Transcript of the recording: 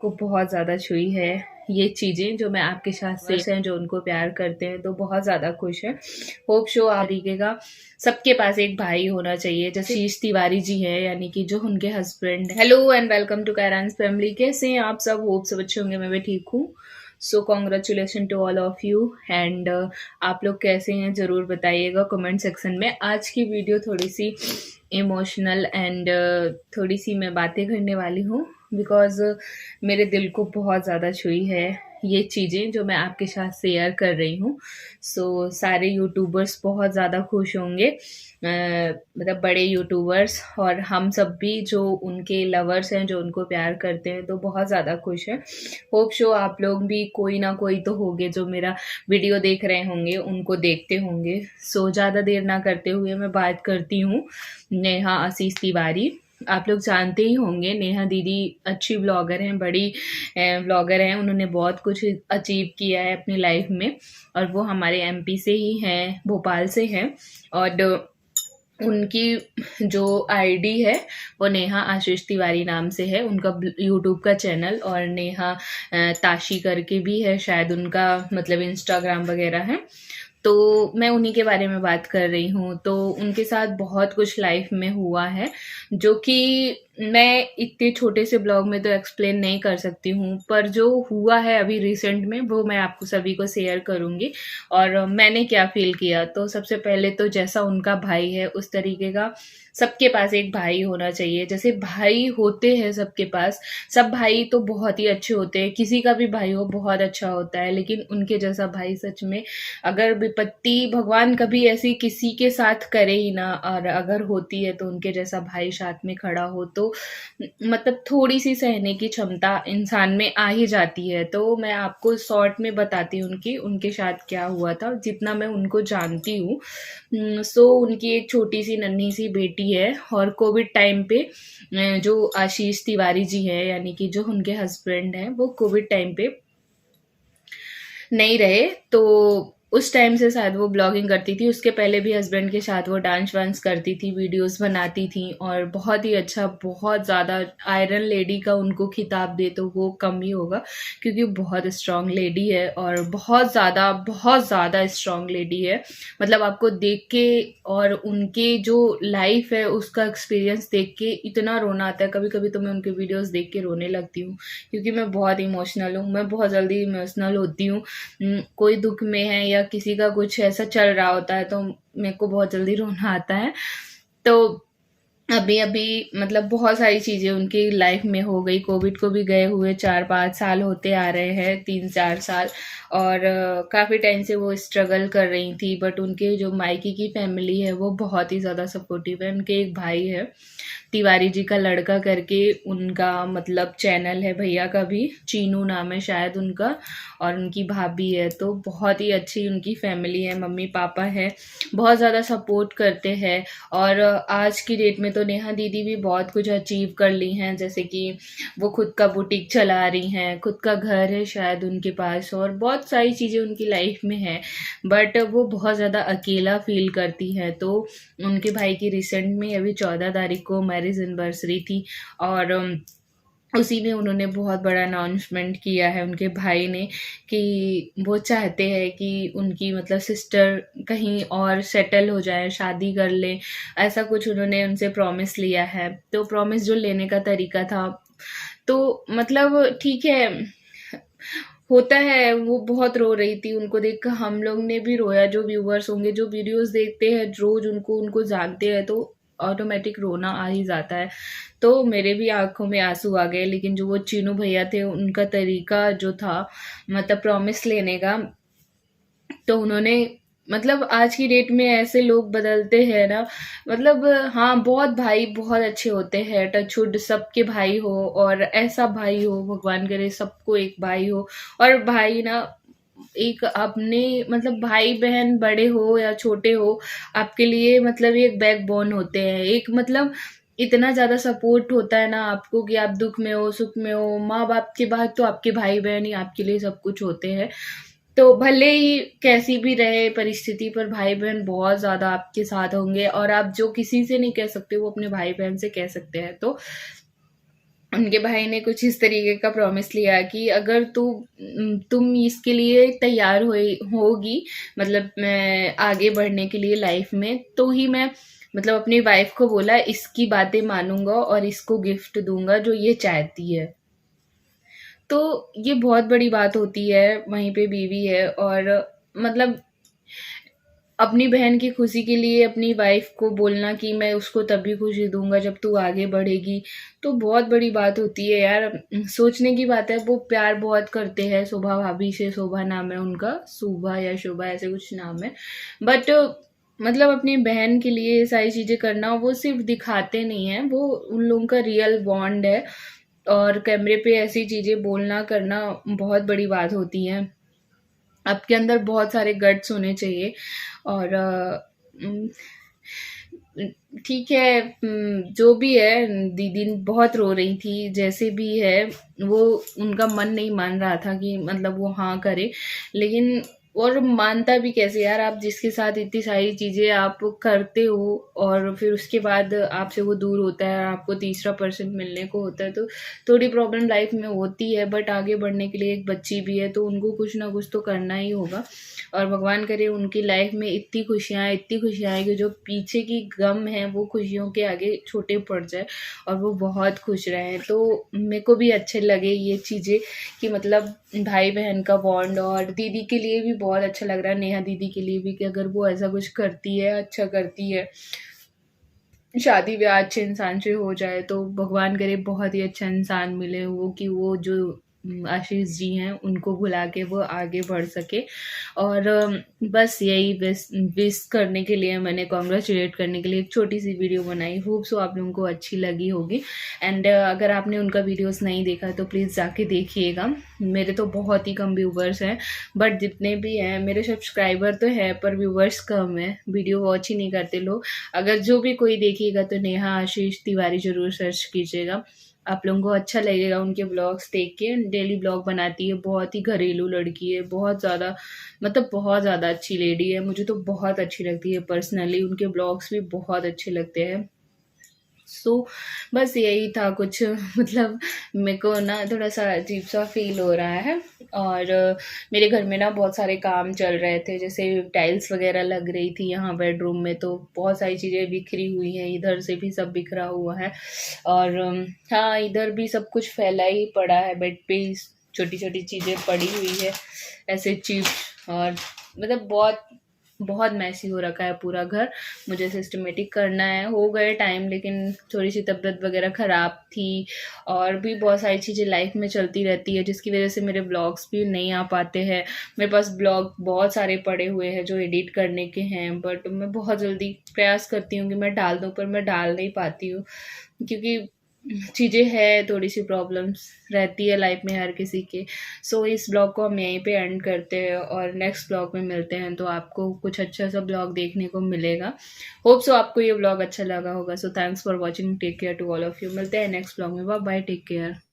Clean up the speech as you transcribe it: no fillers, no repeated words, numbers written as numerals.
को बहुत ज़्यादा छुई है ये चीज़ें जो मैं आपके साथ शेयर हैं जो उनको प्यार करते हैं तो बहुत ज़्यादा खुश है। होप शो तरीके का सबके पास एक भाई होना चाहिए जैसे शीश तिवारी जी है यानी कि जो उनके husband. Hello and welcome to कैरान्स फैमिली। कैसे हैं आप सब? होप सब अच्छे होंगे, मैं भी ठीक हूँ। So congratulation to all of you and आप लोग कैसे हैं ज़रूर बताइएगा कमेंट सेक्शन में। आज की वीडियो थोड़ी सी इमोशनल एंड थोड़ी सी मैं बातें करने वाली हूँ बिकॉज मेरे दिल को बहुत ज़्यादा छुई है ये चीज़ें जो मैं आपके साथ शेयर कर रही हूँ। सो सारे यूट्यूबर्स बहुत ज़्यादा खुश होंगे, मतलब बड़े यूट्यूबर्स और हम सब भी जो उनके लवर्स हैं जो उनको प्यार करते हैं तो बहुत ज़्यादा खुश हैं। होप शो आप लोग भी कोई ना कोई तो होंगे जो मेरा वीडियो देख रहे होंगे, उनको देखते होंगे। सो ज़्यादा देर ना करते हुए मैं बात करती हूँ नेहा आशीष तिवारी। आप लोग जानते ही होंगे नेहा दीदी अच्छी ब्लॉगर हैं, बड़ी ब्लॉगर हैं। उन्होंने बहुत कुछ अचीव किया है अपनी लाइफ में और वो हमारे एमपी से ही हैं, भोपाल से हैं। और उनकी जो आईडी है वो नेहा आशीष तिवारी नाम से है, उनका यूट्यूब का चैनल। और नेहा ताशी करके भी है शायद उनका, मतलब इंस्टाग्राम वगैरह है। तो मैं उन्हीं के बारे में बात कर रही हूँ। तो उनके साथ बहुत कुछ लाइफ में हुआ है जो कि मैं इतने छोटे से ब्लॉग में तो एक्सप्लेन नहीं कर सकती हूँ, पर जो हुआ है अभी रिसेंट में वो मैं आपको सभी को शेयर करूँगी और मैंने क्या फील किया। तो सबसे पहले तो जैसा उनका भाई है उस तरीके का सबके पास एक भाई होना चाहिए। जैसे भाई होते हैं सबके पास, सब भाई तो बहुत ही अच्छे होते हैं, किसी का भी भाई हो बहुत अच्छा होता है, लेकिन उनके जैसा भाई सच में अगर विपत्ति भगवान कभी ऐसी किसी के साथ करे ही ना, और अगर होती है तो उनके जैसा भाई साथ में खड़ा हो तो मतलब थोड़ी सी सहने की क्षमता इंसान में आ ही जाती है। तो मैं आपको शॉर्ट में बताती हूँ उनकी उनके साथ क्या हुआ था जितना मैं उनको जानती हूँ। सो उनकी एक छोटी सी नन्ही सी बेटी है और कोविड टाइम पे जो आशीष तिवारी जी है यानी कि जो उनके हस्बैंड हैं वो कोविड टाइम पे नहीं रहे। तो उस टाइम से शायद वो ब्लॉगिंग करती थी, उसके पहले भी हस्बैंड के साथ वो डांस वांस करती थी, वीडियोस बनाती थी और बहुत ही अच्छा, बहुत ज़्यादा आयरन लेडी का उनको खिताब दे तो वो कम ही होगा क्योंकि बहुत स्ट्रांग लेडी है और बहुत ज़्यादा स्ट्रांग लेडी है। मतलब आपको देख के और उनके जो लाइफ है उसका एक्सपीरियंस देख के इतना रोना आता है। कभी कभी तो मैं उनके वीडियोस देख के रोने लगती हूँ क्योंकि मैं बहुत इमोशनल हूँ, मैं बहुत जल्दी इमोशनल होती हूँ। कोई दुख में है या किसी का कुछ ऐसा चल रहा होता है तो मेरे को बहुत जल्दी रोना आता है। तो अभी अभी मतलब बहुत सारी चीज़ें उनकी लाइफ में हो गई, कोविड को भी गए हुए 4-5 साल होते आ रहे हैं, 3-4 साल। और काफ़ी टाइम से वो स्ट्रगल कर रही थी, बट उनके जो मायके की फैमिली है वो बहुत ही ज़्यादा सपोर्टिव है। उनके एक भाई है तिवारी जी का लड़का करके उनका मतलब चैनल है, भैया का भी चीनू नाम है शायद उनका, और उनकी भाभी है। तो बहुत ही अच्छी उनकी फैमिली है, मम्मी पापा है, बहुत ज़्यादा सपोर्ट करते हैं। और आज की डेट में तो नेहा दीदी भी बहुत कुछ अचीव कर ली हैं, जैसे कि वो खुद का बुटीक चला रही हैं, खुद का घर है शायद उनके पास और बहुत सारी चीज़ें उनकी लाइफ में है। बट वो बहुत ज़्यादा अकेला फील करती हैं। तो उनके भाई की रिसेंट में अभी 14 तारीख को मैरिज एनिवर्सरी थी और उसी में उन्होंने बहुत बड़ा अनाउंसमेंट किया है उनके भाई ने कि वो चाहते हैं कि उनकी मतलब सिस्टर कहीं और सेटल हो जाए, शादी कर ले, ऐसा कुछ उन्होंने उनसे प्रॉमिस लिया है। तो प्रॉमिस जो लेने का तरीका था तो मतलब ठीक है, होता है। वो बहुत रो रही थी, उनको देखकर हम लोग ने भी रोया, जो व्यूवर्स होंगे जो वीडियोस देखते हैं रोज उनको जानते हैं तो ऑटोमेटिक रोना आ ही जाता है। तो मेरे भी आंखों में आंसू आ गए। लेकिन जो वो चीनू भैया थे उनका तरीका जो था मतलब प्रॉमिस लेने का, तो उन्होंने मतलब आज की डेट में ऐसे लोग बदलते हैं ना, मतलब हाँ बहुत भाई बहुत अच्छे होते हैं, टचवुड सबके भाई हो और ऐसा भाई हो, भगवान करे सबको एक भाई हो। और भाई ना एक अपने मतलब भाई बहन बड़े हो या छोटे हो आपके लिए मतलब एक बैकबोन होते हैं, एक मतलब इतना ज़्यादा सपोर्ट होता है ना आपको कि आप दुख में हो सुख में हो, माँ बाप के बाद तो आपके भाई बहन ही आपके लिए सब कुछ होते हैं। तो भले ही कैसी भी रहे परिस्थिति पर भाई बहन बहुत ज़्यादा आपके साथ होंगे और आप जो किसी से नहीं कह सकते वो अपने भाई बहन से कह सकते हैं। तो उनके भाई ने कुछ इस तरीके का प्रॉमिस लिया कि अगर तुम इसके लिए तैयार होगी, मतलब मैं आगे बढ़ने के लिए लाइफ में, तो ही मैं मतलब अपनी वाइफ को बोला इसकी बातें मानूंगा और इसको गिफ्ट दूंगा जो ये चाहती है। तो ये बहुत बड़ी बात होती है, वहीं पे बीवी है और मतलब अपनी बहन की खुशी के लिए अपनी वाइफ को बोलना कि मैं उसको तभी खुशी दूंगा जब तू आगे बढ़ेगी, तो बहुत बड़ी बात होती है यार। सोचने की बात है, वो प्यार बहुत करते हैं शोभा भाभी से, शोभा नाम है उनका, शोभा या शोभा ऐसे कुछ नाम है, बट मतलब अपनी बहन के लिए ये सारी चीजें करना वो सिर्फ दिखाते नहीं है, वो उन लोगों का रियल बॉन्ड है। और कैमरे पे ऐसी चीजें बोलना करना बहुत बड़ी बात होती है। आपके अंदर बहुत सारे गट्स होने चाहिए। और ठीक है, जो भी है, दीदी बहुत रो रही थी, जैसे भी है वो उनका मन नहीं मान रहा था कि मतलब वो हाँ करे, लेकिन और मानता भी कैसे यार, आप जिसके साथ इतनी सारी चीजें आप करते हो और फिर उसके बाद आपसे वो दूर होता है और आपको तीसरा पर्सन मिलने को होता है, तो थोड़ी प्रॉब्लम लाइफ में होती है, बट आगे बढ़ने के लिए एक बच्ची भी है तो उनको कुछ ना कुछ तो करना ही होगा। और भगवान करे उनकी लाइफ में इतनी खुशियाँ आए कि जो पीछे की गम है वो खुशियों के आगे छोटे पड़ जाए और वो बहुत खुश रहे। तो मेरे को भी अच्छे लगे ये चीज़ें कि मतलब भाई बहन का बॉन्ड, और दीदी के लिए भी बहुत अच्छा लग रहा है, नेहा दीदी के लिए भी, कि अगर वो ऐसा कुछ करती है, अच्छा करती है, शादी ब्याह अच्छे इंसान से हो जाए, तो भगवान करे बहुत ही अच्छा इंसान मिले वो, कि वो जो आशीष जी हैं उनको भुला के वो आगे बढ़ सके। और बस यही विश करने के लिए मैंने, कॉन्ग्रेचुलेट करने के लिए एक छोटी सी वीडियो बनाई। होप सो आप लोगों को अच्छी लगी होगी। एंड अगर आपने उनका वीडियोस नहीं देखा तो प्लीज़ जाके देखिएगा। मेरे तो बहुत ही कम व्यूवर्स हैं, बट जितने भी हैं, मेरे सब्सक्राइबर तो है पर व्यूवर्स कम है, वीडियो वॉच ही नहीं करते लोग। अगर जो भी कोई देखिएगा तो नेहा आशीष तिवारी जरूर सर्च कीजिएगा, आप लोगों को अच्छा लगेगा उनके ब्लॉग्स देख के। डेली ब्लॉग बनाती है, बहुत ही घरेलू लड़की है, बहुत ज़्यादा मतलब बहुत ज़्यादा अच्छी लेडी है, मुझे तो बहुत अच्छी लगती है पर्सनली, उनके ब्लॉग्स भी बहुत अच्छे लगते हैं। सो बस यही था कुछ मतलब मेरे को ना थोड़ा सा अजीब सा फील हो रहा है। और मेरे घर में ना बहुत सारे काम चल रहे थे, जैसे टाइल्स वगैरह लग रही थी यहाँ बेडरूम में, तो बहुत सारी चीज़ें बिखरी हुई हैं, इधर से भी सब बिखरा हुआ है। और हाँ, इधर भी सब कुछ फैला ही पड़ा है, बेड पे छोटी छोटी चीज़ें पड़ी हुई है ऐसे चिप्स, और मतलब बहुत बहुत मैसी हो रखा है पूरा घर। मुझे सिस्टमेटिक करना है, हो गए टाइम, लेकिन थोड़ी सी तबीयत वगैरह ख़राब थी और भी बहुत सारी चीज़ें लाइफ में चलती रहती है, जिसकी वजह से मेरे ब्लॉग्स भी नहीं आ पाते हैं। मेरे पास ब्लॉग बहुत सारे पड़े हुए हैं जो एडिट करने के हैं, बट मैं बहुत जल्दी प्रयास करती हूँ कि मैं डाल दूँ, पर मैं डाल नहीं पाती हूँ क्योंकि चीज़ें हैं, थोड़ी सी प्रॉब्लम्स रहती है लाइफ में हर किसी के। सो इस ब्लॉग को हम यहीं पे एंड करते हैं और नेक्स्ट ब्लॉग में मिलते हैं, तो आपको कुछ अच्छा सा ब्लॉग देखने को मिलेगा। होप सो आपको ये ब्लॉग अच्छा लगा होगा। So thanks for watching, take care to all of you. मिलते हैं नेक्स्ट ब्लॉग में, बाय बाय, टेक केयर।